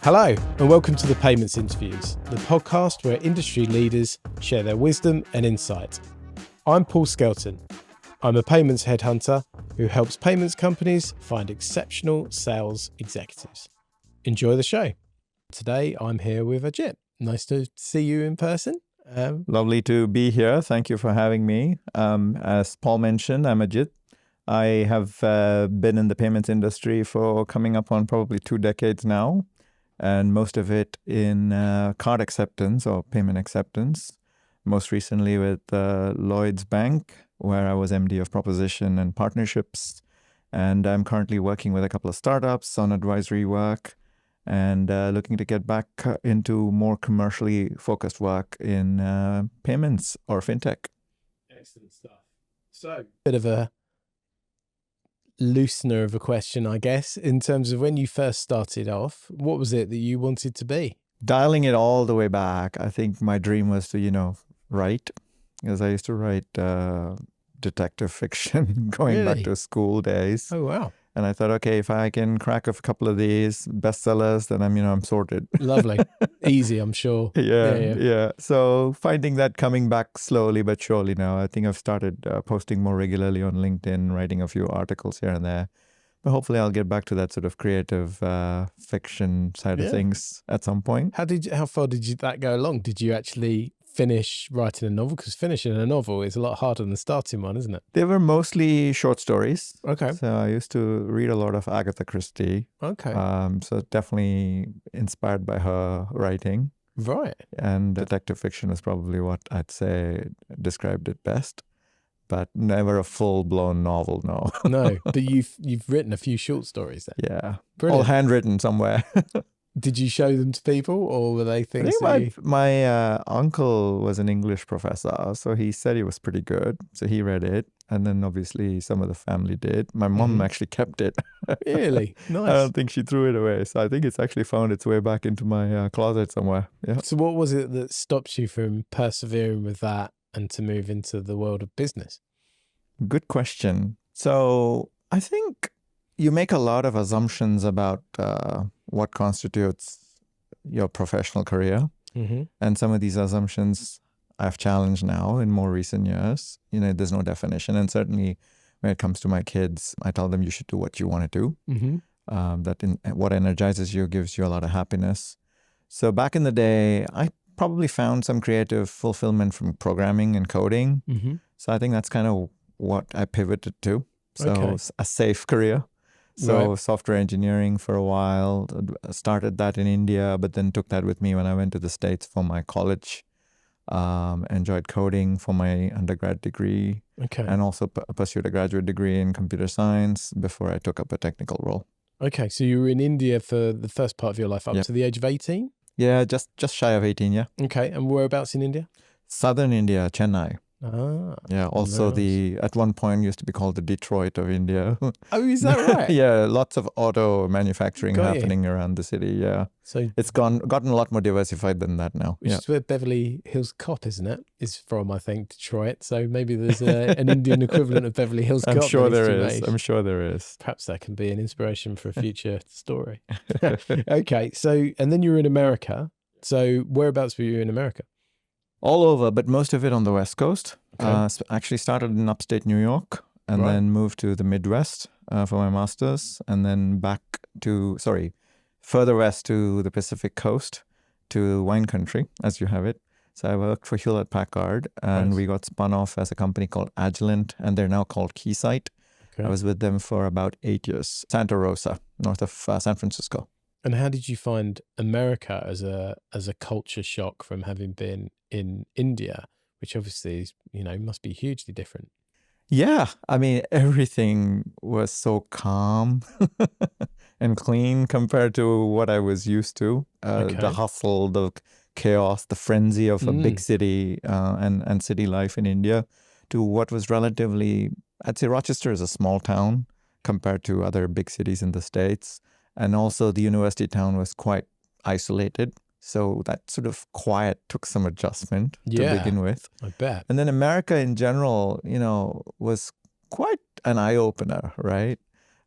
Hello, and welcome to the Payments Interviews, the podcast where industry leaders share their wisdom and insight. I'm Paul Skelton. I'm a payments headhunter who helps payments companies find exceptional sales executives. Enjoy the show. Today, I'm here with Ajit. Nice to see you in person. Lovely to be here. Thank you for having me. As Paul mentioned, I'm Ajit. I have been in the payments industry for coming up on probably 2 decades now, and most of it in card acceptance or payment acceptance. Most recently with Lloyds Bank, where I was MD of Proposition and Partnerships. And I'm currently working with a couple of startups on advisory work and looking to get back into more commercially focused work in payments or fintech. Excellent stuff. So, bit of a loosener of a question, I guess, in terms of when you first started off, what was it that you wanted to be? Dialing it all the way back, I think my dream was to, write, because I used to write detective fiction going back to school days. Oh, wow. And I thought, okay, if I can crack a couple of these bestsellers, then I'm sorted. Lovely. Easy, I'm sure. Yeah. So finding that coming back slowly but surely now. I think I've started posting more regularly on LinkedIn, writing a few articles here and there. But hopefully I'll get back to that sort of creative fiction side of things at some point. How far did that go along? Did you actually finish writing a novel? Because finishing a novel is a lot harder than starting one, isn't it? They were mostly short stories. Okay. So I used to read a lot of Agatha Christie. Okay. So definitely inspired by her writing. Right. And detective fiction is probably what I'd say described it best. But never a full-blown novel, no. No, but you've written a few short stories then. Yeah. Brilliant. All handwritten somewhere. Did you show them to people, or were they things I think my uncle was an English professor, so he said it was pretty good. So he read it, and then obviously some of the family did. My mom actually kept it. Really? Nice. I don't think she threw it away. So I think it's actually found its way back into my closet somewhere. Yeah. So what was it that stopped you from persevering with that and to move into the world of business? Good question. So I think you make a lot of assumptions about what constitutes your professional career. Mm-hmm. And some of these assumptions I've challenged now in more recent years. There's no definition. And certainly when it comes to my kids, I tell them you should do what you want to do. Mm-hmm. What energizes you gives you a lot of happiness. So back in the day, I probably found some creative fulfillment from programming and coding. Mm-hmm. So I think that's kind of what I pivoted to. So a safe career. So software engineering for a while, started that in India, but then took that with me when I went to the States for my college. Enjoyed coding for my undergrad degree. And also pursued a graduate degree in computer science before I took up a technical role. Okay, so you were in India for the first part of your life up to the age of 18? Yeah, just shy of 18, yeah. Okay, and whereabouts in India? Southern India, Chennai. Ah. Yeah, also nice. at one point used to be called the Detroit of India. Oh, is that right? Yeah, lots of auto manufacturing happening around the city, yeah. So it's gotten a lot more diversified than that now. Which is where Beverly Hills Cop, isn't it? Is from, I think, Detroit. So maybe there's an Indian equivalent of Beverly Hills Cop. I'm sure there is. Perhaps that can be an inspiration for a future story. Okay, so, and then you were in America. So whereabouts were you in America? All over, but most of it on the West Coast. Actually started in upstate New York and then moved to the Midwest for my master's, and then further west to the Pacific Coast to wine country, as you have it. So I worked for Hewlett-Packard, and we got spun off as a company called Agilent, and they're now called Keysight. I was with them for about 8 years. Santa Rosa, north of San Francisco. And how did you find America as a culture shock from having been in India, which obviously is, must be hugely different? Yeah, I mean, everything was so calm and clean compared to what I was used to. The hustle, the chaos, the frenzy of a big city and city life in India, to what was relatively, I'd say Rochester is a small town compared to other big cities in the States. And also the university town was quite isolated. So that sort of quiet took some adjustment to begin with. I bet. And then America in general, was quite an eye-opener, right?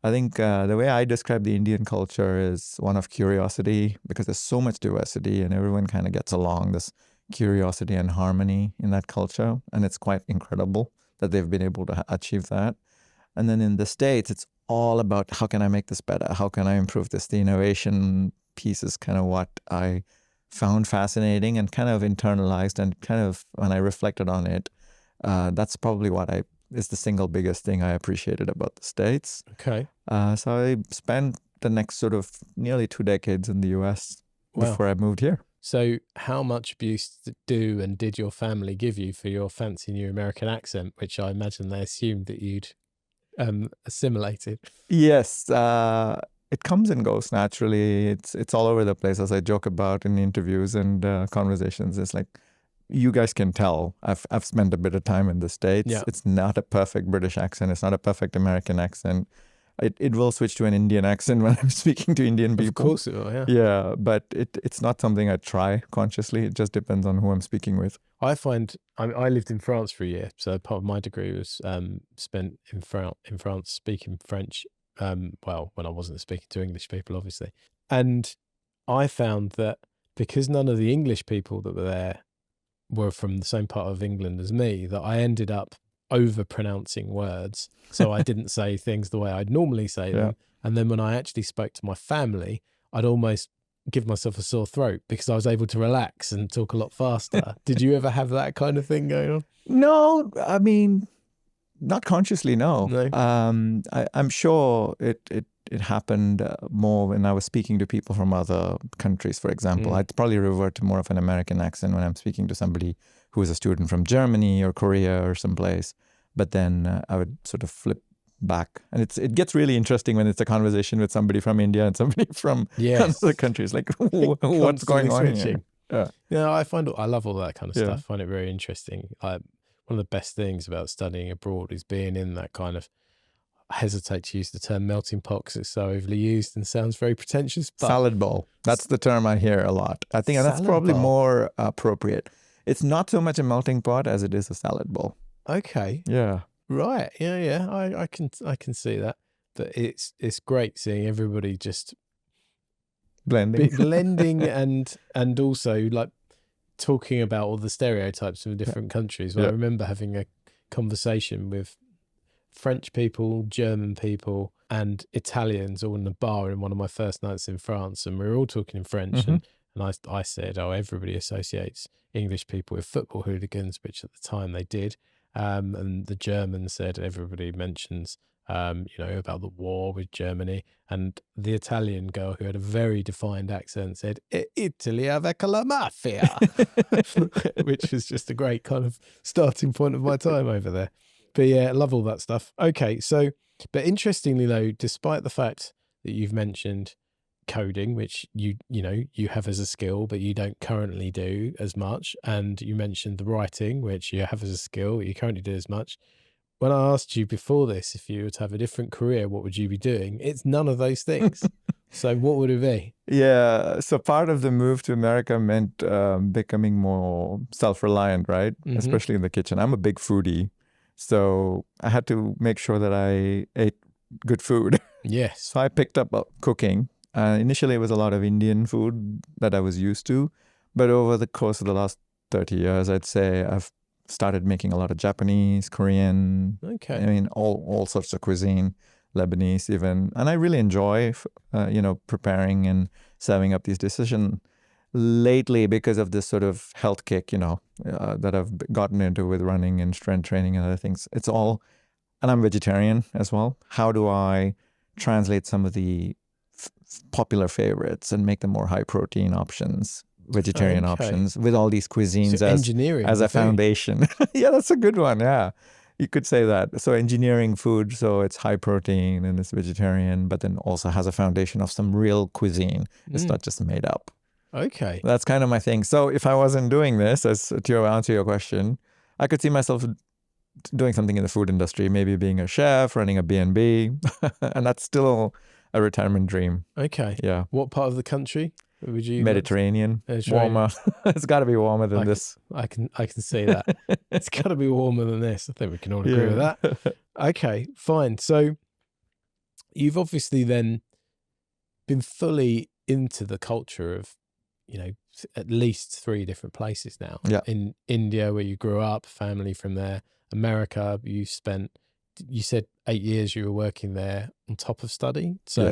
I think the way I describe the Indian culture is one of curiosity, because there's so much diversity and everyone kind of gets along. There's curiosity and harmony in that culture. And it's quite incredible that they've been able to achieve that. And then in the States, it's all about how can I make this better? How can I improve this? The innovation piece is kind of what I found fascinating and kind of internalized, and kind of when I reflected on it, that's probably what is the single biggest thing I appreciated about the States. Okay. So I spent the next sort of nearly 2 decades in the US before I moved here. So how much abuse did your family give you for your fancy new American accent, which I imagine they assumed that you'd assimilated? Yes, it comes and goes naturally. It's all over the place, as I joke about in interviews and conversations. It's like, you guys can tell I've spent a bit of time in the States. Yeah. It's not a perfect British accent. It's not a perfect American accent. It will switch to an Indian accent when I'm speaking to Indian people. Of course it will, yeah. Yeah, but it's not something I try consciously. It just depends on who I'm speaking with. I lived in France for a year, so part of my degree was spent in France speaking French. Well, when I wasn't speaking to English people, obviously. And I found that because none of the English people that were there were from the same part of England as me, that I ended up over pronouncing words. So I didn't say things the way I'd normally say them. And then when I actually spoke to my family, I'd almost give myself a sore throat because I was able to relax and talk a lot faster. Did you ever have that kind of thing going on? No, I mean, not consciously, no. I'm sure it happened more when I was speaking to people from other countries, for example. I'd probably revert to more of an American accent when I'm speaking to somebody who is a student from Germany or Korea or someplace. But then I would sort of flip back. And it gets really interesting when it's a conversation with somebody from India and somebody from other countries. Like, what's going on here? Yeah, I love all that kind of stuff. I find it very interesting. One of the best things about studying abroad is being in that kind of, I hesitate to use the term melting pot because it's so overly used and sounds very pretentious. But salad bowl. That's the term I hear a lot. I think that's probably more appropriate. It's not so much a melting pot as it is a salad bowl. Okay. Yeah. Right. Yeah. I can see that. But it's great seeing everybody just blending and also like talking about all the stereotypes of different countries. Well, I remember having a conversation with French people, German people, and Italians all in a bar in one of my first nights in France, and we were all talking in French. And I said, everybody associates English people with football hooligans, which at the time they did. And the German said everybody mentions, about the war with Germany. And the Italian girl who had a very defined accent said, Italy avec la mafia, which was just a great kind of starting point of my time over there. But yeah, I love all that stuff. Okay, so, but interestingly though, despite the fact that you've mentioned coding, which you have as a skill, but you don't currently do as much, and you mentioned the writing, which you have as a skill, you currently do as much. When I asked you before this, if you were to have a different career, what would you be doing? It's none of those things. So what would it be? Yeah. So part of the move to America meant becoming more self-reliant, right? Especially in the kitchen. I'm a big foodie. So I had to make sure that I ate good food. Yes. So I picked up cooking. Initially, it was a lot of Indian food that I was used to. But over the course of the last 30 years, I'd say I've started making a lot of Japanese, Korean, I mean, all sorts of cuisine, Lebanese even. And I really enjoy, preparing and serving up these dishes. And lately, because of this sort of health kick, that I've gotten into with running and strength training and other things, it's all, and I'm vegetarian as well. How do I translate some of the popular favorites and make them more high protein options, vegetarian options with all these cuisines as a foundation? Yeah, that's a good one. Yeah, you could say that. So engineering food, so it's high protein and it's vegetarian, but then also has a foundation of some real cuisine. It's not just made up. Okay. That's kind of my thing. So if I wasn't doing this, as to answer your question, I could see myself doing something in the food industry, maybe being a chef, running a B&B, and that's still a retirement dream. Okay. Yeah. What part of the country would you? Mediterranean. Warmer. It's got to be warmer than this. I can see that. It's got to be warmer than this. I think we can all agree with that. Okay, fine. So you've obviously then been fully into the culture of, at least 3 different places now. Yeah. In India, where you grew up, family from there. America, you said 8 years you were working there on top of studying. So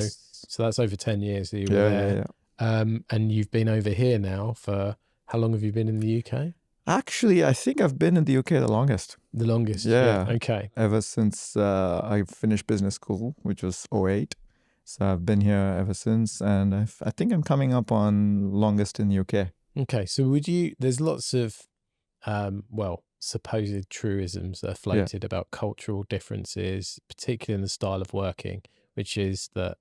that's over 10 years that you were there. And you've been over here now for, how long have you been in the UK? Actually, I think I've been in the UK the longest. The longest? Yeah. Okay. Ever since I finished business school, which was 2008. So I've been here ever since, and I think I'm coming up on longest in the UK. Okay. So there's lots of, supposed truisms that are floated about cultural differences, particularly in the style of working, which is that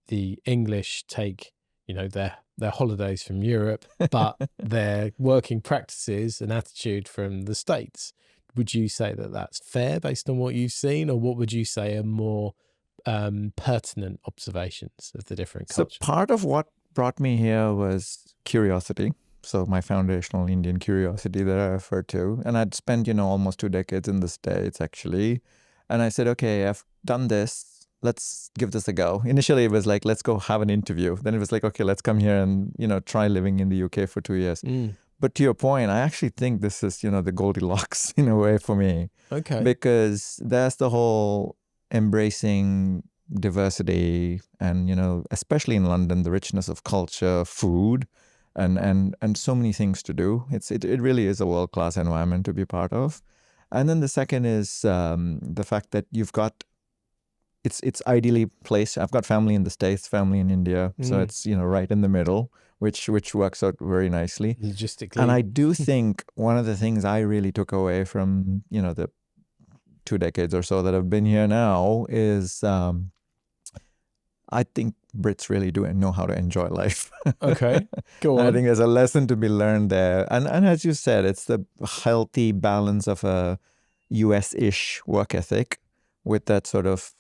the English take, their holidays from Europe, but their working practices and attitude from the States. Would you say that that's fair based on what you've seen, or what would you say are more pertinent observations of the different cultures? So part of what brought me here was curiosity. So my foundational Indian curiosity that I referred to. And I'd spent, almost 2 decades in the States, actually. And I said, okay, I've done this. Let's give this a go. Initially, it was like, let's go have an interview. Then it was like, okay, let's come here and, try living in the UK for 2 years. But to your point, I actually think this is, the Goldilocks in a way for me. Okay. Because that's the whole embracing diversity and, especially in London, the richness of culture, food, and so many things to do. It really is a world-class environment to be part of. And then the second is the fact that you've got, it's ideally placed. I've got family in the States, family in India. So it's, right in the middle, which works out very nicely. Logistically. And I do think one of the things I really took away from, the 2 decades or so that I've been here now is I think Brits really do know how to enjoy life. Okay, go on. I think there's a lesson to be learned there. And as you said, it's the healthy balance of a US-ish work ethic with that sort of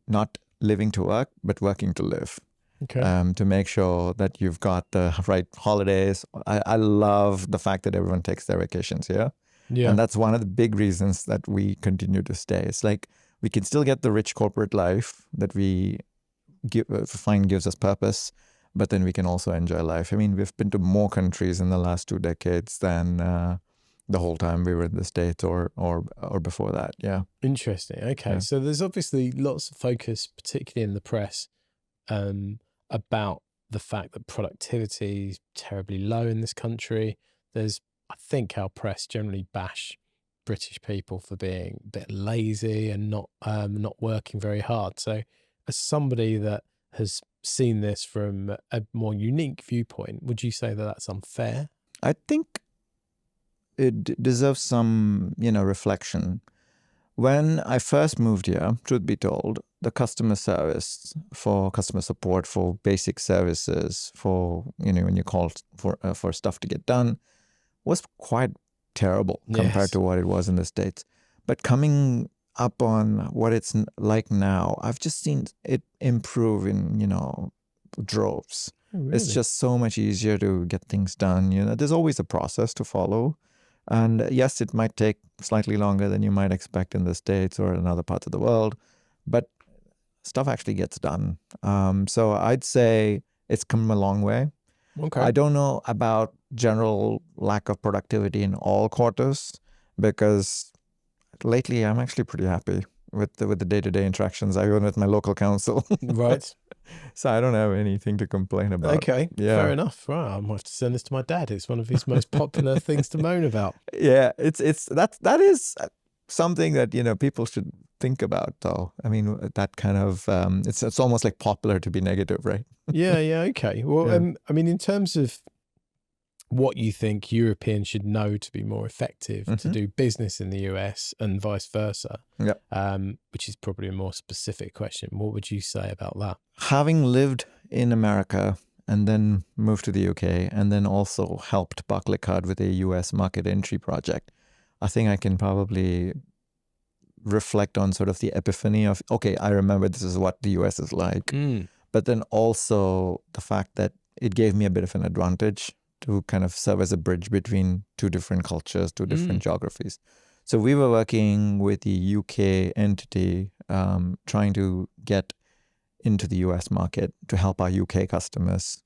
not living to work, but working to live. Okay. To make sure that you've got the right holidays. I love the fact that everyone takes their vacations here. Yeah. And that's one of the big reasons that we continue to stay. It's like we can still get the rich corporate life that we find gives us purpose, but then we can also enjoy life. I mean, we've been to more countries in the last 2 decades than the whole time we were in the States or before that. Yeah. Interesting. Okay. Yeah. So there's obviously lots of focus, particularly in the press, about the fact that productivity is terribly low in this country. I think our press generally bash British people for being a bit lazy and not working very hard. So as somebody that has seen this from a more unique viewpoint, would you say that that's unfair? I think it deserves some, reflection. When I first moved here, truth be told, the customer service for customer support for basic services for, when you call for stuff to get done was quite terrible compared to what it was in the States. But coming up on what it's like now, I've just seen it improve in, droves. Oh, really? It's just so much easier to get things done. There's always a process to follow. And yes, it might take slightly longer than you might expect in the States or in other parts of the world, but stuff actually gets done. So I'd say it's come a long way. Okay. I don't know about general lack of productivity in all quarters, because lately I'm actually pretty happy with the day-to-day interactions I own with my local council. Right. So I don't have anything to complain about. Okay, yeah. Fair enough. Right, I'm going to have to send this to my dad. It's one of his most popular things to moan about. Yeah, that is something that people should think about, though. I mean, that kind of it's almost like popular to be negative, right? Yeah. Okay. Well, yeah. I mean, in terms of what you think Europeans should know to be more effective to do business in the US and vice versa, which is probably a more specific question. What would you say about that? Having lived in America and then moved to the UK and then also helped Barclaycard with a US market entry project, I think I can probably reflect on sort of the epiphany of, okay, I remember this is what the US is like. But then also the fact that it gave me a bit of an advantage to kind of serve as a bridge between 2 different cultures, 2 different geographies. So we were working with the UK entity, trying to get into the US market to help our UK customers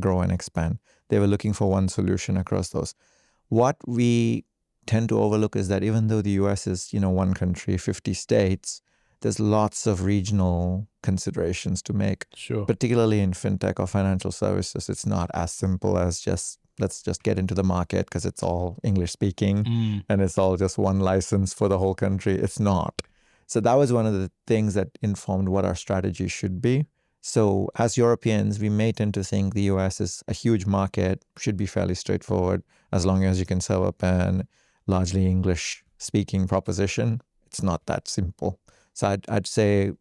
grow and expand. They were looking for one solution across those. What we tend to overlook is that even though the US is, one country, 50 states, there's lots of regional considerations to make. Sure. Particularly in fintech or financial services, it's not as simple as let's just get into the market because it's all English speaking and it's all just one license for the whole country. It's not. So that was one of the things that informed what our strategy should be. So as Europeans, we may tend to think the US is a huge market, should be fairly straightforward as long as you can serve up an largely English speaking proposition. It's not that simple. So I'd say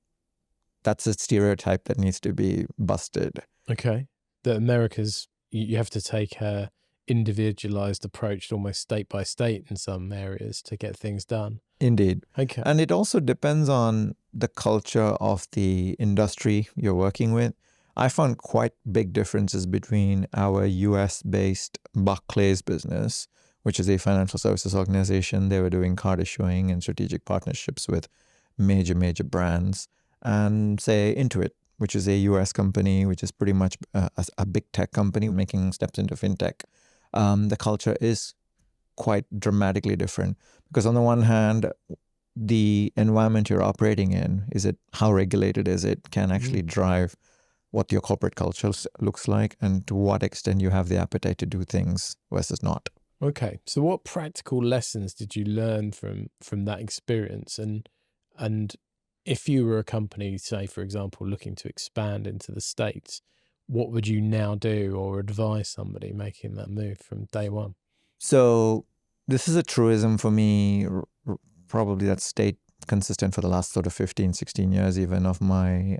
that's a stereotype that needs to be busted. Okay. That America's, you have to take a individualized approach, almost state by state in some areas to get things done. Indeed. Okay. And it also depends on the culture of the industry you're working with. I found quite big differences between our US-based Barclays business, which is a financial services organization. They were doing card issuing and strategic partnerships with major brands, and say Intuit, which is a US company, which is pretty much a big tech company making steps into fintech. The culture is quite dramatically different because on the one hand, the environment you're operating in, how regulated is it, can actually drive what your corporate culture looks like and to what extent you have the appetite to do things versus not. Okay. So what practical lessons did you learn from that experience? And if you were a company, say, for example, looking to expand into the States, what would you now do or advise somebody making that move from day one? So this is a truism for me, probably that's stayed consistent for the last sort of 15, 16 years even of my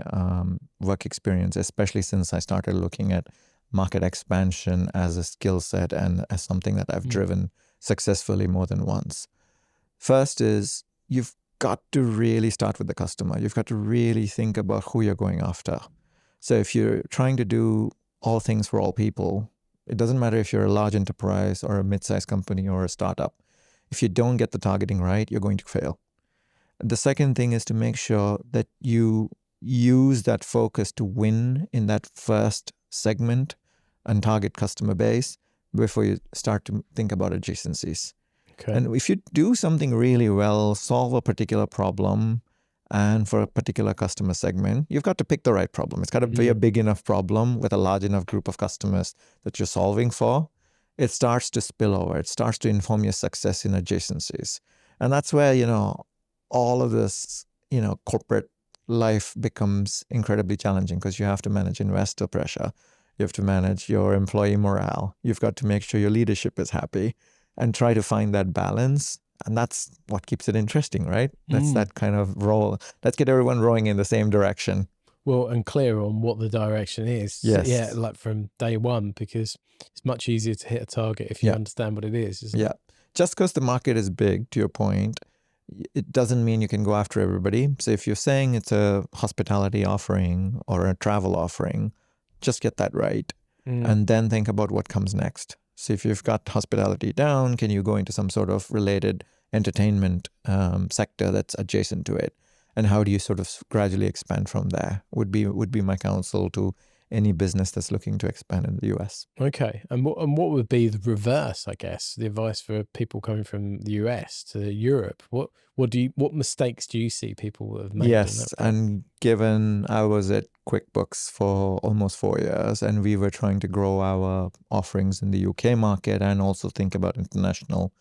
work experience, especially since I started looking at market expansion as a skill set and as something that I've driven successfully more than once. First is you've got to really start with the customer. You've got to really think about who you're going after. So if you're trying to do all things for all people, it doesn't matter if you're a large enterprise or a mid-sized company or a startup. If you don't get the targeting right, you're going to fail. The second thing is to make sure that you use that focus to win in that first segment and target customer base before you start to think about adjacencies. Okay. And if you do something really well, solve a particular problem, and for a particular customer segment, you've got to pick the right problem. It's got to be a big enough problem with a large enough group of customers that you're solving for. It starts to spill over. It starts to inform your success in adjacencies. And that's where, all of this, corporate life becomes incredibly challenging because you have to manage investor pressure. You have to manage your employee morale. You've got to make sure your leadership is happy and try to find that balance. And that's what keeps it interesting, right? That's that kind of role. Let's get everyone rowing in the same direction. Well, and clear on what the direction is. Yes. Yeah, like from day one, because it's much easier to hit a target if you understand what it is, isn't it? Just because the market is big, to your point, it doesn't mean you can go after everybody. So if you're saying it's a hospitality offering or a travel offering, just get that right. And then think about what comes next. So if you've got hospitality down, can you go into some sort of related entertainment sector that's adjacent to it? And how do you sort of gradually expand from there would be my counsel to any business that's looking to expand in the US. Okay. And what would be the reverse, I guess, the advice for people coming from the US to Europe? What mistakes do you see people have made? Yes, and given I was at QuickBooks for almost 4 years and we were trying to grow our offerings in the UK market and also think about international,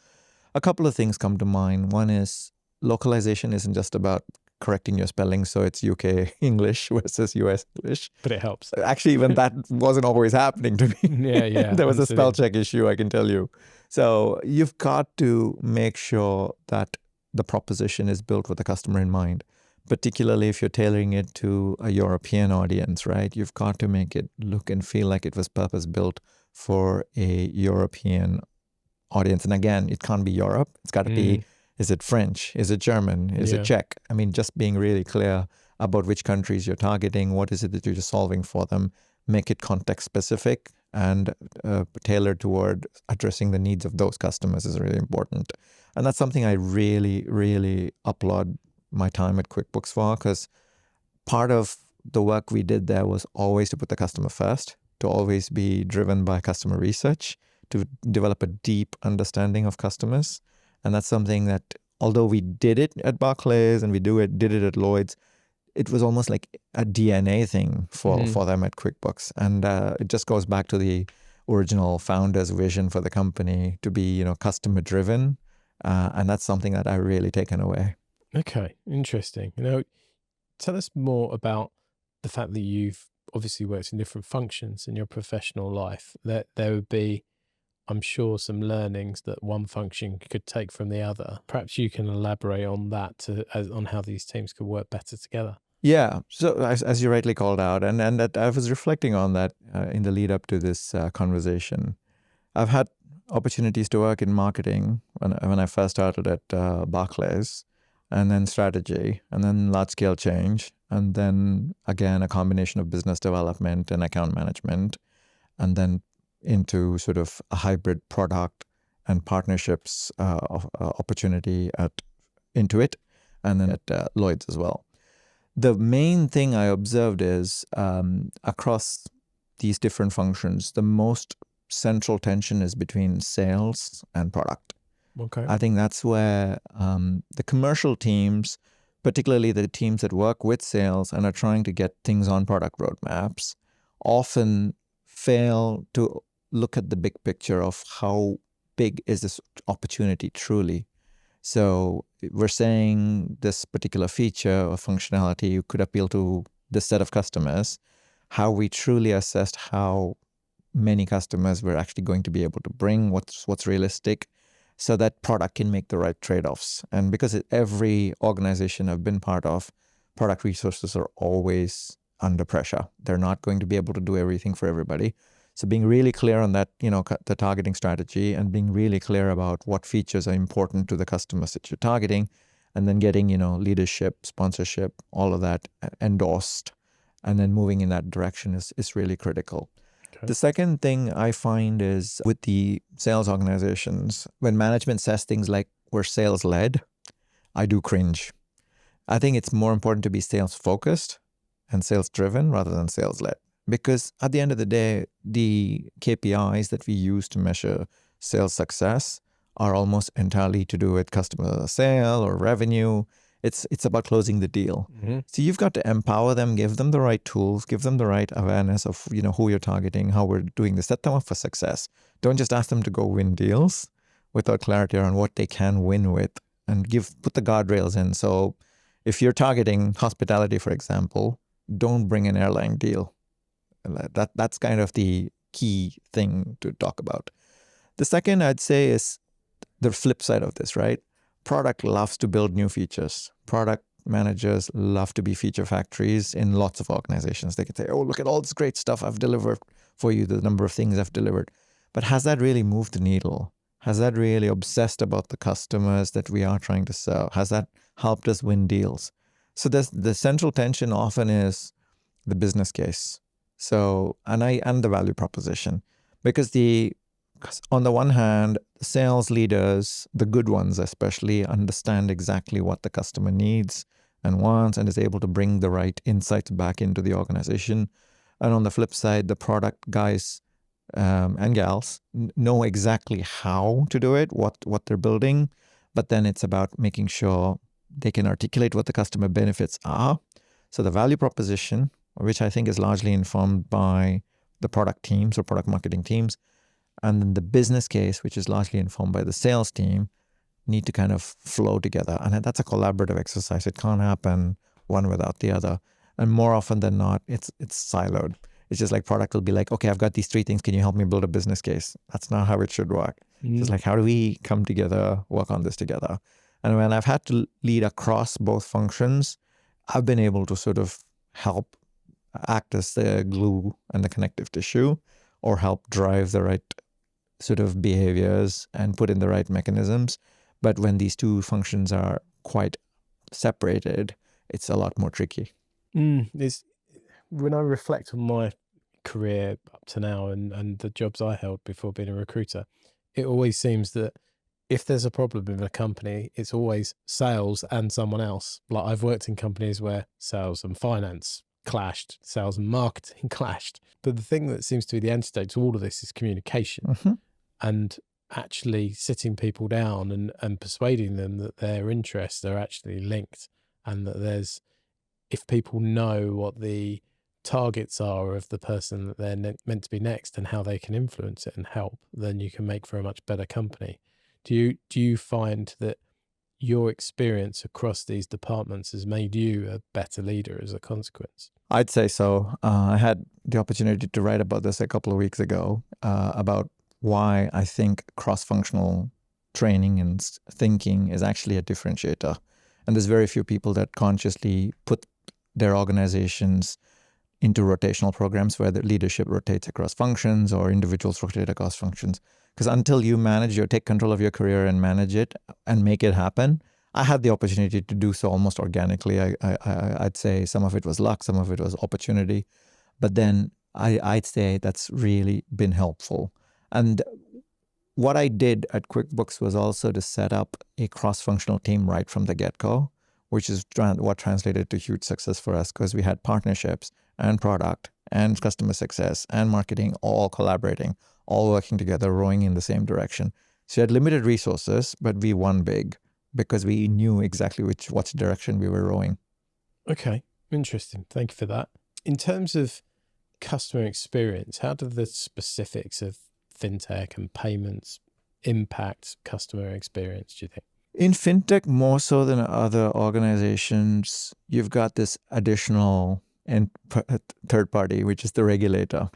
a couple of things come to mind. One is localization isn't just about correcting your spelling so it's UK English versus US English. But it helps. Actually, even that wasn't always happening to me. Yeah. There was a spell check issue, I can tell you. So you've got to make sure that the proposition is built with the customer in mind, particularly if you're tailoring it to a European audience, right? You've got to make it look and feel like it was purpose-built for a European audience. And again, it can't be Europe. It's got to be, is it French? Is it German? Is it Czech? I mean, just being really clear about which countries you're targeting, what is it that you're solving for them, make it context specific and tailored toward addressing the needs of those customers is really important. And that's something I really, really applaud my time at QuickBooks for, because part of the work we did there was always to put the customer first, to always be driven by customer research, to develop a deep understanding of customers. And that's something that, although we did it at Barclays and we did it at Lloyd's, it was almost like a DNA thing for them at QuickBooks. And it just goes back to the original founder's vision for the company to be, customer driven. And that's something that I really taken away. Okay, interesting. Tell us more about the fact that you've obviously worked in different functions in your professional life. That there would be, I'm sure, some learnings that one function could take from the other. Perhaps you can elaborate on that on how these teams could work better together. Yeah. So as you rightly called out, and that I was reflecting on that in the lead up to this conversation. I've had opportunities to work in marketing when I first started at Barclays, and then strategy, and then large scale change, and then again a combination of business development and account management, and then into sort of a hybrid product and partnerships opportunity at Intuit, and then at Lloyd's as well. The main thing I observed is across these different functions, the most central tension is between sales and product. Okay. I think that's where the commercial teams, particularly the teams that work with sales and are trying to get things on product roadmaps, often fail to look at the big picture of how big is this opportunity truly. So we're saying this particular feature or functionality could appeal to this set of customers. How we truly assessed how many customers we're actually going to be able to bring, what's realistic, so that product can make the right trade-offs. And because every organization I've been part of, product resources are always under pressure. They're not going to be able to do everything for everybody. So being really clear on that, the targeting strategy, and being really clear about what features are important to the customers that you're targeting, and then getting, leadership, sponsorship, all of that endorsed, and then moving in that direction is really critical. Okay. The second thing I find is with the sales organizations, when management says things like we're sales led, I do cringe. I think it's more important to be sales focused and sales driven rather than sales led. Because at the end of the day, the KPIs that we use to measure sales success are almost entirely to do with customer sale or revenue. It's about closing the deal. Mm-hmm. So you've got to empower them, give them the right tools, give them the right awareness of who you're targeting, how we're doing this, set them up for success. Don't just ask them to go win deals without clarity around what they can win with, and put the guardrails in. So if you're targeting hospitality, for example, don't bring an airline deal. That's kind of the key thing to talk about. The second I'd say is the flip side of this, right? Product loves to build new features. Product managers love to be feature factories in lots of organizations. They can say, oh, look at all this great stuff I've delivered for you, the number of things I've delivered. But has that really moved the needle? Has that really obsessed about the customers that we are trying to serve? Has that helped us win deals? So the central tension often is the business case. So, and the value proposition, because on the one hand, sales leaders, the good ones especially, understand exactly what the customer needs and wants and is able to bring the right insights back into the organization. And on the flip side, the product guys and gals know exactly how to do it, what they're building, but then it's about making sure they can articulate what the customer benefits are. So the value proposition, which I think is largely informed by the product teams or product marketing teams, and then the business case, which is largely informed by the sales team, need to kind of flow together. And that's a collaborative exercise. It can't happen one without the other. And more often than not, it's siloed. It's just like product will be like, okay, I've got these 3 things. Can you help me build a business case? That's not how it should work. Mm-hmm. It's like, how do we come together, work on this together? And when I've had to lead across both functions, I've been able to sort of help act as the glue and the connective tissue, or help drive the right sort of behaviors and put in the right mechanisms. But when these two functions are quite separated, it's a lot more tricky. When I reflect on my career up to now and the jobs I held before being a recruiter, it always seems that if there's a problem in a company, it's always sales and someone else. Like I've worked in companies where sales and finance clashed, sales and marketing clashed. But the thing that seems to be the antidote to all of this is communication. Mm-hmm. And actually sitting people down and persuading them that their interests are actually linked, and that there's, if people know what the targets are of the person that they're meant to be next and how they can influence it and help, then you can make for a much better company. Do you find that your experience across these departments has made you a better leader as a consequence? I'd say so. I had the opportunity to write about this a couple of weeks ago, about why I think cross-functional training and thinking is actually a differentiator. And there's very few people that consciously put their organizations into rotational programs where the leadership rotates across functions or individuals rotate across functions. Because until you take control of your career and manage it and make it happen, I had the opportunity to do so almost organically. I'd say some of it was luck, some of it was opportunity. But then I'd say that's really been helpful. And what I did at QuickBooks was also to set up a cross-functional team right from the get-go, which is what translated to huge success for us, because we had partnerships and product and customer success and marketing all collaborating, all working together, rowing in the same direction. So we had limited resources, but we won big because we knew exactly which direction we were rowing. Okay, interesting. Thank you for that. In terms of customer experience, how do the specifics of fintech and payments impact customer experience, do you think? In fintech, more so than other organizations, you've got this additional third party, which is the regulator.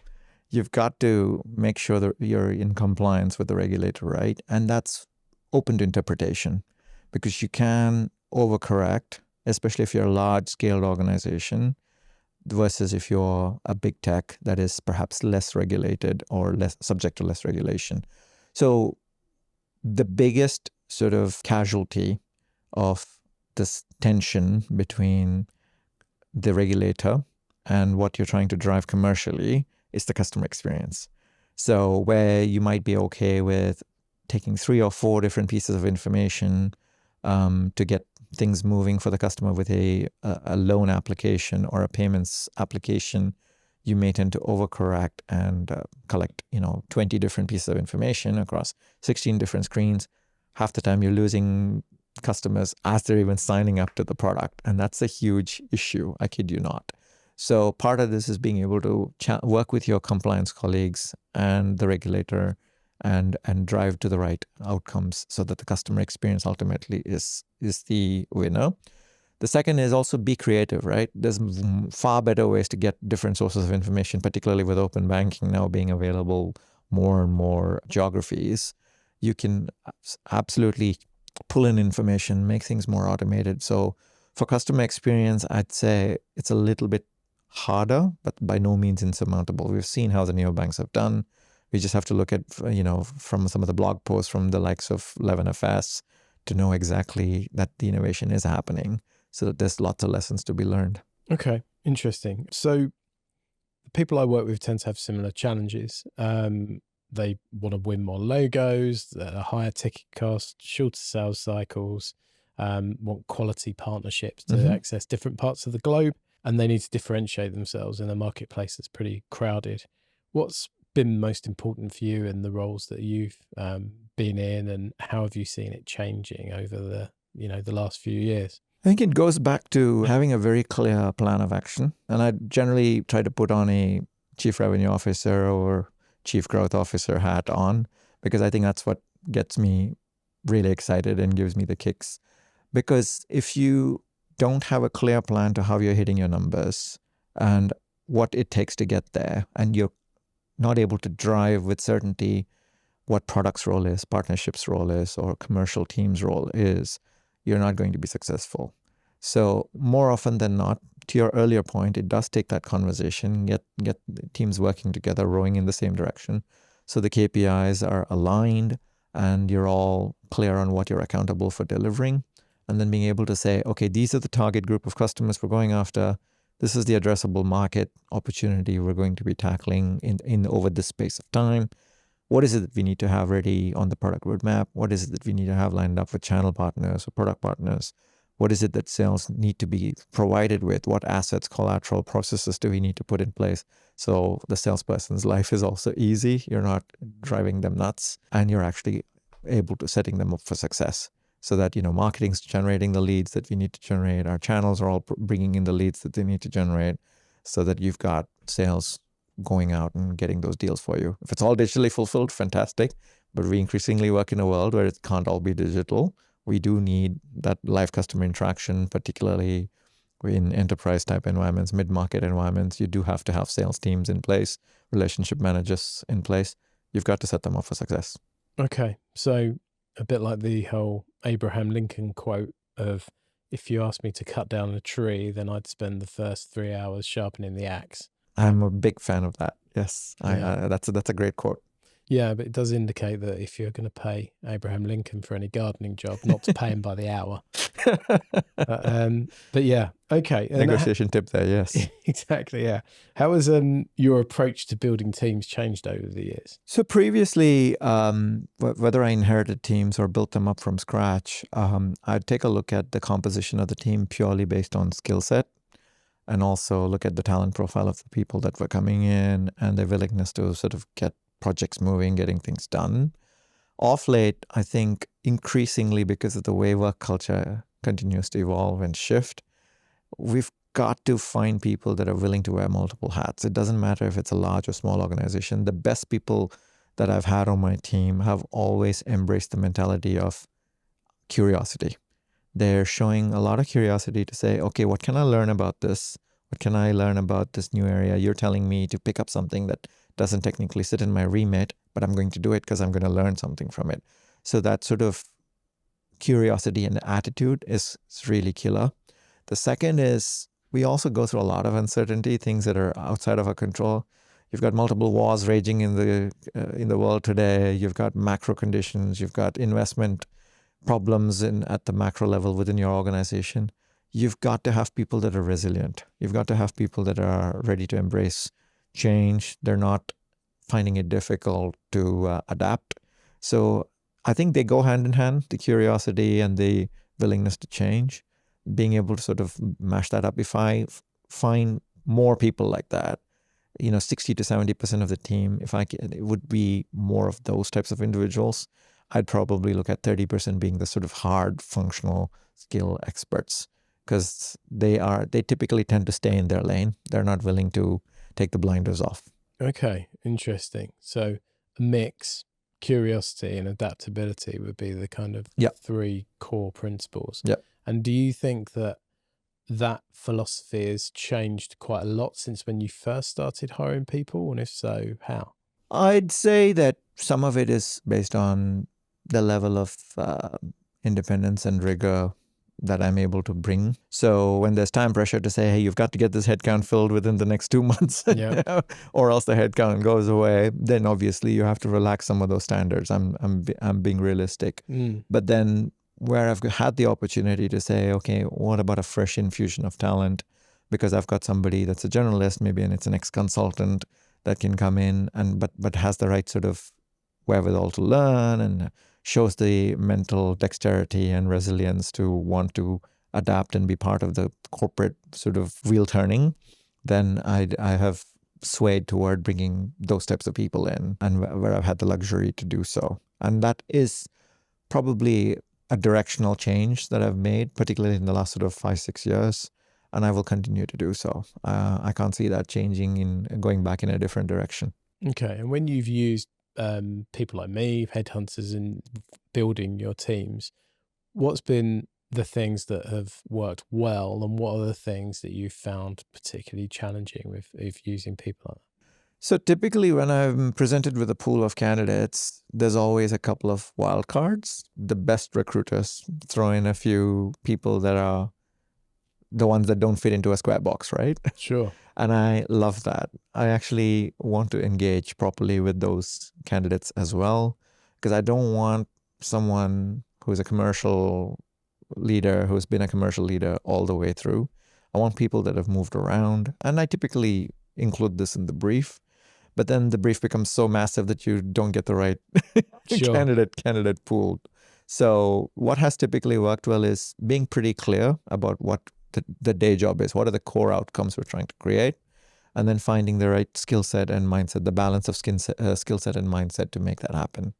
You've got to make sure that you're in compliance with the regulator, right? And that's open to interpretation, because you can overcorrect, especially if you're a large-scale organization, versus if you're a big tech that is perhaps less regulated or less subject to less regulation. So the biggest sort of casualty of this tension between the regulator and what you're trying to drive commercially is the customer experience. So where you might be okay with taking 3 or 4 different pieces of information to get things moving for the customer with a loan application or a payments application, you may tend to overcorrect and collect 20 different pieces of information across 16 different screens. Half the time you're losing customers as they're even signing up to the product. And that's a huge issue, I kid you not. So part of this is being able to work with your compliance colleagues and the regulator and drive to the right outcomes so that the customer experience ultimately is the winner. The second is also be creative, right? There's far better ways to get different sources of information, particularly with open banking now being available more and more geographies. You can absolutely pull in information, make things more automated. So for customer experience, I'd say it's a little bit harder, but by no means insurmountable. We've seen how the neobanks have done. We just have to look at, from some of the blog posts from the likes of 11FS to know exactly that the innovation is happening. So there's lots of lessons to be learned. Okay, interesting. So the people I work with tend to have similar challenges. They want to win more logos, a higher ticket cost, shorter sales cycles, want quality partnerships to access different parts of the globe, and they need to differentiate themselves in a marketplace that's pretty crowded. What's been most important for you in the roles that you've been in, and how have you seen it changing over the last few years? I think it goes back to having a very clear plan of action. And I generally try to put on a chief revenue officer or chief growth officer hat on, because I think that's what gets me really excited and gives me the kicks. Because if you don't have a clear plan to how you're hitting your numbers and what it takes to get there, and you're not able to drive with certainty what product's role is, partnership's role is, or commercial team's role is, you're not going to be successful. So more often than not, to your earlier point, it does take that conversation, get teams working together, rowing in the same direction. So the KPIs are aligned and you're all clear on what you're accountable for delivering. And then being able to say, okay, these are the target group of customers we're going after. This is the addressable market opportunity we're going to be tackling in over this space of time. What is it that we need to have ready on the product roadmap? What is it that we need to have lined up with channel partners or product partners? What is it that sales need to be provided with? What assets, collateral, processes do we need to put in place? So the salesperson's life is also easy. You're not driving them nuts, and you're actually able to setting them up for success. So that, marketing's generating the leads that we need to generate. Our channels are all bringing in the leads that they need to generate, so that you've got sales going out and getting those deals for you. If it's all digitally fulfilled, fantastic. But we increasingly work in a world where it can't all be digital. We do need that live customer interaction, particularly in enterprise type environments, mid-market environments. You do have to have sales teams in place, relationship managers in place. You've got to set them up for success. Okay. So a bit like the whole Abraham Lincoln quote of, if you asked me to cut down a tree, then I'd spend the first 3 hours sharpening the axe. I'm a big fan of that. Yes, Yeah. that's a great quote. Yeah, but it does indicate that if you're going to pay Abraham Lincoln for any gardening job, not to pay him by the hour. But yeah, okay. Negotiation tip there, yes. Exactly, yeah. How has your approach to building teams changed over the years? So previously, whether I inherited teams or built them up from scratch, I'd take a look at the composition of the team purely based on skill set, and also look at the talent profile of the people that were coming in and their willingness to sort of get projects moving, getting things done. Off late, I think increasingly because of the way work culture continues to evolve and shift, we've got to find people that are willing to wear multiple hats. It doesn't matter if it's a large or small organization. The best people that I've had on my team have always embraced the mentality of curiosity. They're showing a lot of curiosity to say, okay, what can I learn about this? What can I learn about this new area? You're telling me to pick up something that doesn't technically sit in my remit, but I'm going to do it because I'm going to learn something from it. So that sort of curiosity and attitude is really killer. The second is we also go through a lot of uncertainty, things that are outside of our control. You've got multiple wars raging in the world today. You've got macro conditions. You've got investment problems at the macro level within your organization. You've got to have people that are resilient. You've got to have people that are ready to embrace change. They're not finding it difficult to adapt. So I think they go hand in hand, the curiosity and the willingness to change. Being able to sort of mash that up. If I find more people like that, 60 to 70% of the team, it would be more of those types of individuals. I'd probably look at 30% being the sort of hard functional skill experts, because they typically tend to stay in their lane. They're not willing to take the blinders off. Okay, interesting. So a mix, curiosity and adaptability would be the kind of three core principles. Yeah. And do you think that philosophy has changed quite a lot since when you first started hiring people? And if so, how? I'd say that some of it is based on the level of independence and rigor that I'm able to bring. So when there's time pressure to say, hey, you've got to get this headcount filled within the next 2 months, or else the headcount goes away, then obviously you have to relax some of those standards. I'm being realistic. But then where I've had the opportunity to say, okay, what about a fresh infusion of talent? Because I've got somebody that's a generalist, maybe, and it's an ex-consultant that can come in but has the right sort of wherewithal to learn and shows the mental dexterity and resilience to want to adapt and be part of the corporate sort of wheel turning, then I have swayed toward bringing those types of people in, and where I've had the luxury to do so. And that is probably a directional change that I've made, particularly in the last sort of 5-6 years, and I will continue to do so. I can't see that changing in going back in a different direction. Okay, and when you've used people like me, headhunters, in building your teams, what's been the things that have worked well, and what are the things that you've found particularly challenging with using people like that? So typically when I'm presented with a pool of candidates, there's always a couple of wild cards. The best recruiters throw in a few people that are the ones that don't fit into a square box, right? Sure. And I love that. I actually want to engage properly with those candidates as well, because I don't want someone who's a commercial leader, who's been a commercial leader all the way through. I want people that have moved around, and I typically include this in the brief. But then the brief becomes so massive that you don't get the right candidate pool. So what has typically worked well is being pretty clear about what the day job is. What are the core outcomes we're trying to create? And then finding the right skill set and mindset, the balance of skill set and mindset to make that happen.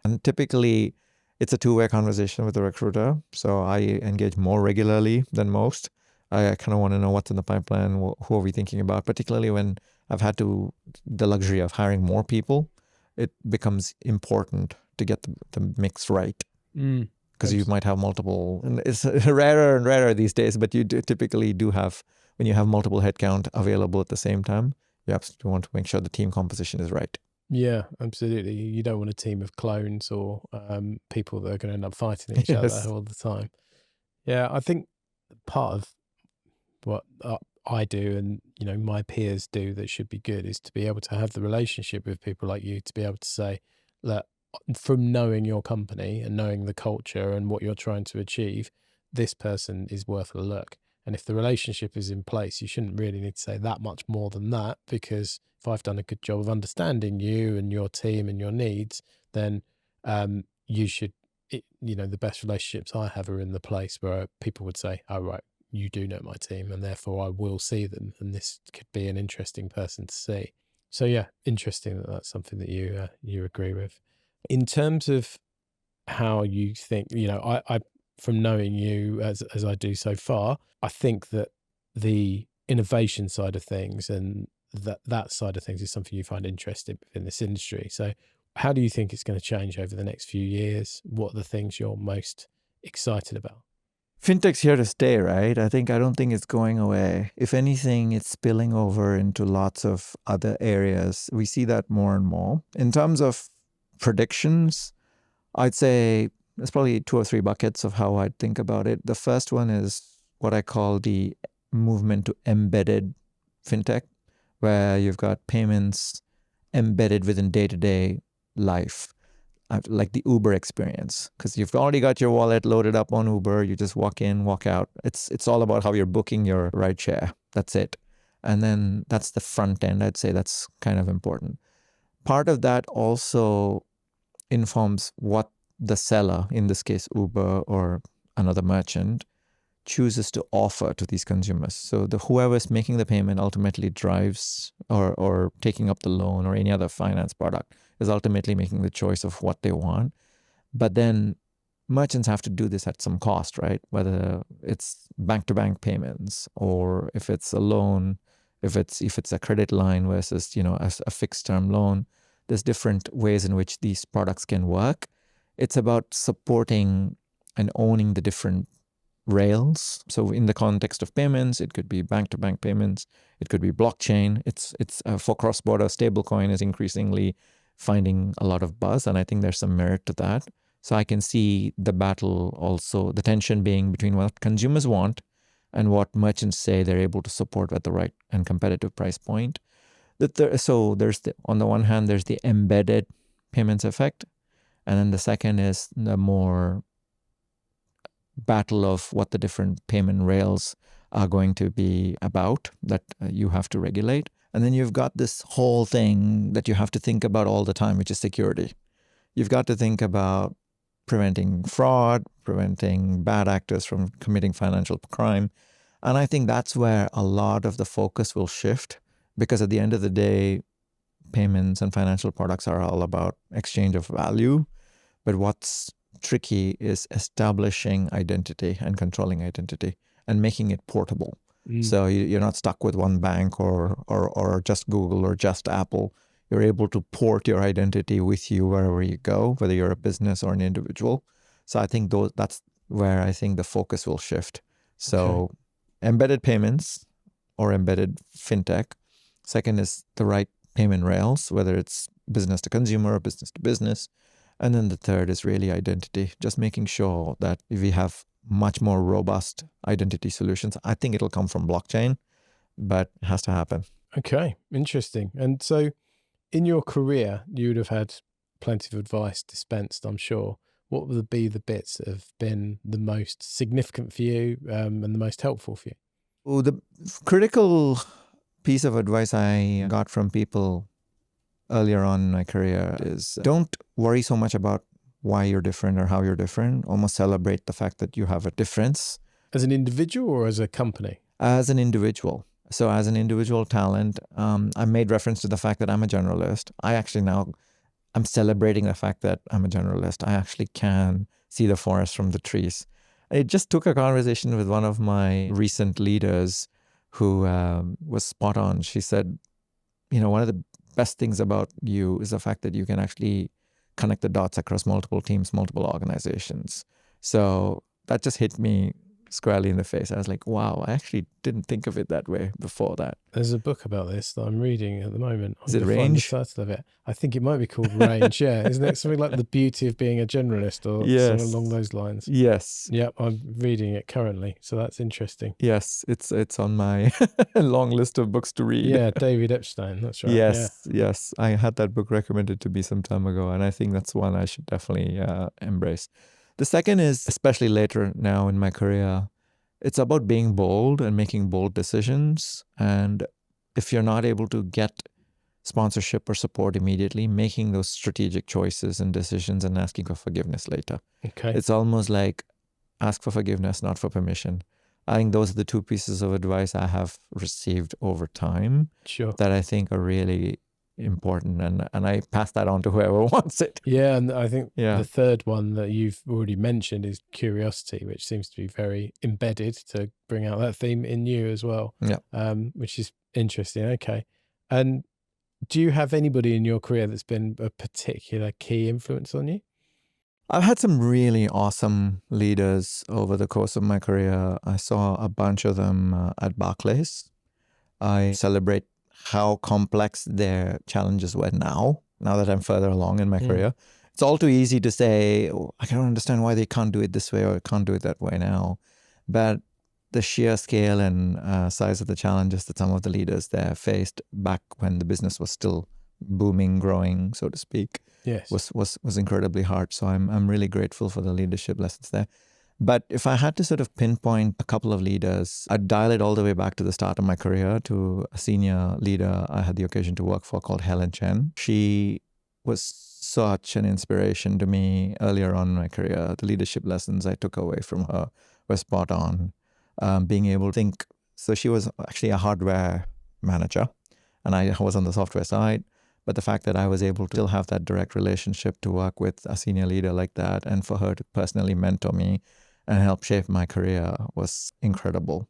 And typically, it's a two-way conversation with the recruiter. So I engage more regularly than most. I kind of want to know what's in the pipeline, who are we thinking about, particularly when I've had the luxury of hiring more people. It becomes important to get the mix right. Because you might have multiple, and it's rarer and rarer these days, but you typically do have, when you have multiple headcount available at the same time, you absolutely want to make sure the team composition is right. Yeah, absolutely. You don't want a team of clones or people that are going to end up fighting each other all the time. Yeah, I think part of what I do and, my peers do that should be good is to be able to have the relationship with people like you, to be able to say, look, from knowing your company and knowing the culture and what you're trying to achieve, this person is worth a look. And if the relationship is in place, you shouldn't really need to say that much more than that, because if I've done a good job of understanding you and your team and your needs, then you should, the best relationships I have are in the place where people would say, oh, right, you do know my team and therefore I will see them. And this could be an interesting person to see. So yeah, interesting that that's something that you agree with. In terms of how you think, I from knowing you as I do so far, I think that the innovation side of things and that side of things is something you find interesting in this industry. So how do you think it's going to change over the next few years? What are the things you're most excited about? Fintech's here to stay, right? I don't think it's going away. If anything, it's spilling over into lots of other areas. We see that more and more. In terms of predictions, I'd say there's probably 2 or 3 buckets of how I'd think about it. The first one is what I call the movement to embedded fintech, where you've got payments embedded within day-to-day life, like the Uber experience, because you've already got your wallet loaded up on Uber. You just walk in, walk out. It's all about how you're booking your ride share. That's it. And then that's the front end. I'd say that's kind of important. Part of that also informs what the seller, in this case Uber or another merchant, chooses to offer to these consumers. So whoever's making the payment ultimately drives or taking up the loan or any other finance product is ultimately making the choice of what they want. But then merchants have to do this at some cost, right? Whether it's bank-to-bank payments or if it's a loan, if it's a credit line versus a fixed-term loan. There's different ways in which these products can work. It's about supporting and owning the different rails. So in the context of payments, it could be bank-to-bank payments. It could be blockchain. It's for cross-border, stablecoin is increasingly finding a lot of buzz, and I think there's some merit to that. So I can see the battle also, the tension being between what consumers want and what merchants say they're able to support at the right and competitive price point. So there's on the one hand, there's the embedded payments effect. And then the second is the more battle of what the different payment rails are going to be about that you have to regulate. And then you've got this whole thing that you have to think about all the time, which is security. You've got to think about preventing fraud, preventing bad actors from committing financial crime. And I think that's where a lot of the focus will shift, because at the end of the day, payments and financial products are all about exchange of value. But what's tricky is establishing identity and controlling identity and making it portable. So you're not stuck with one bank or just Google or just Apple. You're able to port your identity with you wherever you go, whether you're a business or an individual. So I think that's where I think the focus will shift. So embedded payments or embedded fintech. Second is the right payment rails, whether it's business to consumer or business to business. And then the third is really identity, just making sure that if we have much more robust identity solutions, I think it'll come from blockchain, but it has to happen. Okay, interesting. And so in your career, you would have had plenty of advice dispensed, I'm sure. What would be the bits that have been the most significant for you and the most helpful for you? Well, the critical piece of advice I got from people earlier on in my career is don't worry so much about why you're different or how you're different. Almost celebrate the fact that you have a difference. As an individual or as a company? As an individual. So as an individual talent, I made reference to the fact that I'm a generalist. I'm celebrating the fact that I'm a generalist. I actually can see the forest from the trees. I just took a conversation with one of my recent leaders who was spot on. She said, one of the best things about you is the fact that you can actually connect the dots across multiple teams, multiple organizations. So that just hit me squarely in the face. I was like, wow, I actually didn't think of it that way before that. There's a book about this that I'm reading at the moment. Is it Range? The title of it. I think it might be called Range. Yeah, isn't it something like the beauty of being a generalist or something along those lines? Yes. Yeah, I'm reading it currently, so that's interesting. Yes, it's on my long list of books to read. Yeah, David Epstein. That's right. Yes. I had that book recommended to me some time ago, and I think that's one I should definitely embrace. The second is, especially later now in my career, it's about being bold and making bold decisions. And if you're not able to get sponsorship or support immediately, making those strategic choices and decisions and asking for forgiveness later. Okay. It's almost like ask for forgiveness, not for permission. I think those are the two pieces of advice I have received over time that I think are really important, and I pass that on to whoever wants it. Yeah, and I think the third one that you've already mentioned is curiosity, which seems to be very embedded to bring out that theme in you as well. Yeah. Which is interesting. Okay. And do you have anybody in your career that's been a particular key influence on you? I've had some really awesome leaders over the course of my career. I saw a bunch of them at Barclays. I celebrate how complex their challenges were now that I'm further along in my career. It's all too easy to say, I don't understand why they can't do it this way or can't do it that way now. But the sheer scale and size of the challenges that some of the leaders there faced back when the business was still booming, growing, so to speak, was incredibly hard. So I'm really grateful for the leadership lessons there. But if I had to sort of pinpoint a couple of leaders, I'd dial it all the way back to the start of my career to a senior leader I had the occasion to work for called Helen Chen. She was such an inspiration to me earlier on in my career. The leadership lessons I took away from her were spot on. Being able to think. So she was actually a hardware manager, and I was on the software side. But the fact that I was able to still have that direct relationship to work with a senior leader like that, and for her to personally mentor me and help shape my career was incredible.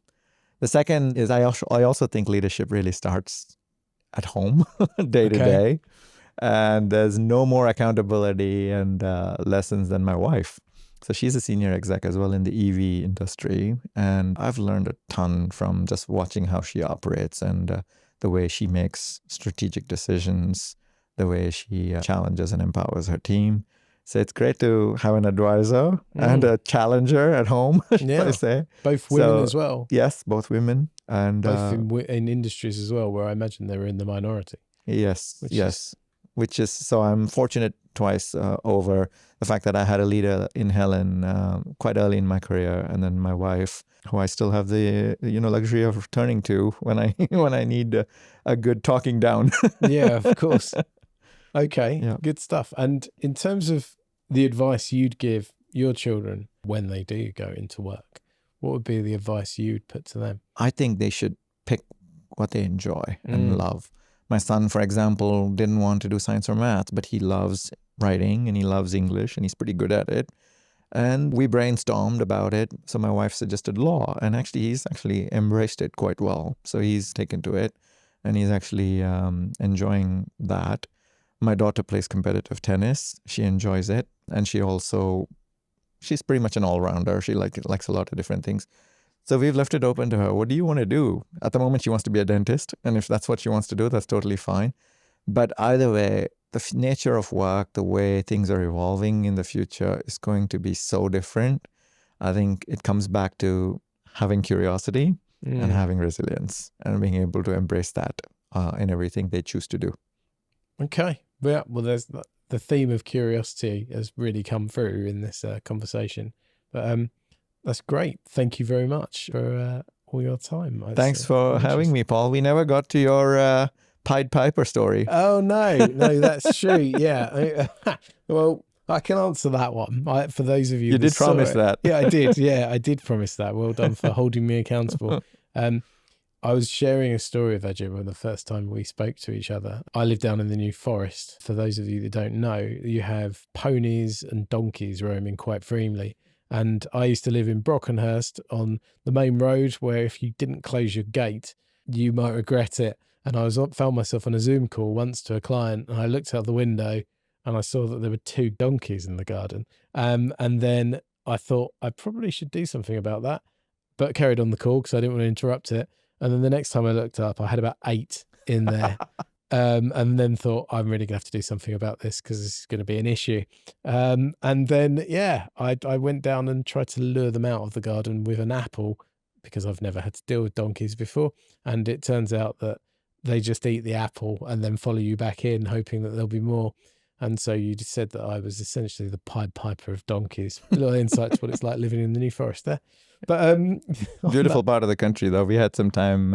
The second is I also think leadership really starts at home, day to day. And there's no more accountability and lessons than my wife. So she's a senior exec as well in the EV industry. And I've learned a ton from just watching how she operates and the way she makes strategic decisions, the way she challenges and empowers her team. So it's great to have an advisor and a challenger at home, I say. Both women as well. Yes, both women. And both in industries as well, where I imagine they were in the minority. Yes. So I'm fortunate twice over the fact that I had a leader in Helen quite early in my career, and then my wife, who I still have the luxury of returning to when I need a good talking down. Yeah, of course. Okay, good stuff. And in terms of the advice you'd give your children when they do go into work, what would be the advice you'd put to them? I think they should pick what they enjoy and love. My son, for example, didn't want to do science or math, but he loves writing and he loves English and he's pretty good at it. And we brainstormed about it. So my wife suggested law, and he's embraced it quite well. So he's taken to it and he's actually enjoying that. My daughter plays competitive tennis. She enjoys it. And she's pretty much an all-rounder. She likes a lot of different things. So we've left it open to her. What do you want to do? At the moment, she wants to be a dentist. And if that's what she wants to do, that's totally fine. But either way, the nature of work, the way things are evolving in the future is going to be so different. I think it comes back to having curiosity and having resilience and being able to embrace that in everything they choose to do. Okay. Yeah, well, there's the theme of curiosity has really come through in this conversation. But that's great. Thank you very much for all your time. Thanks for having me, Paul. We never got to your Pied Piper story. Oh, no, that's true. Yeah. Well, I can answer that one. For those of you You that did saw promise it- that. Yeah, I did. Yeah, I did promise that. Well done for holding me accountable. I was sharing a story with Ajit when the first time we spoke to each other. I live down in the New Forest. For those of you that don't know, you have ponies and donkeys roaming quite freely. And I used to live in Brockenhurst on the main road where if you didn't close your gate, you might regret it. And I found myself on a Zoom call once to a client, and I looked out the window and I saw that there were 2 donkeys in the garden. And then I thought I probably should do something about that, but carried on the call because I didn't want to interrupt it. And then the next time I looked up, I had about 8 in there. And then thought, I'm really going to have to do something about this because this is going to be an issue. And then, I went down and tried to lure them out of the garden with an apple because I've never had to deal with donkeys before. And it turns out that they just eat the apple and then follow you back in, hoping that there'll be more. And so you just said that I was essentially the Pied Piper of donkeys. A little insight to what it's like living in the New Forest there. But Beautiful part of the country, though. We had some time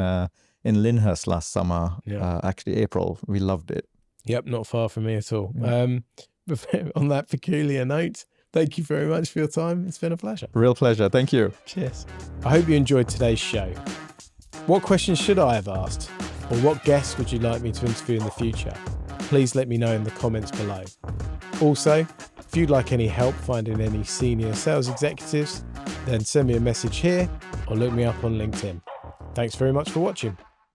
in Lyndhurst last summer, Yeah. actually April. We loved it. Yep, not far from me at all. Yeah. But on that peculiar note, thank you very much for your time. It's been a pleasure. Real pleasure. Thank you. Cheers. I hope you enjoyed today's show. What questions should I have asked? Or what guests would you like me to interview in the future? Please let me know in the comments below. Also, if you'd like any help finding any senior sales executives, then send me a message here or look me up on LinkedIn. Thanks very much for watching.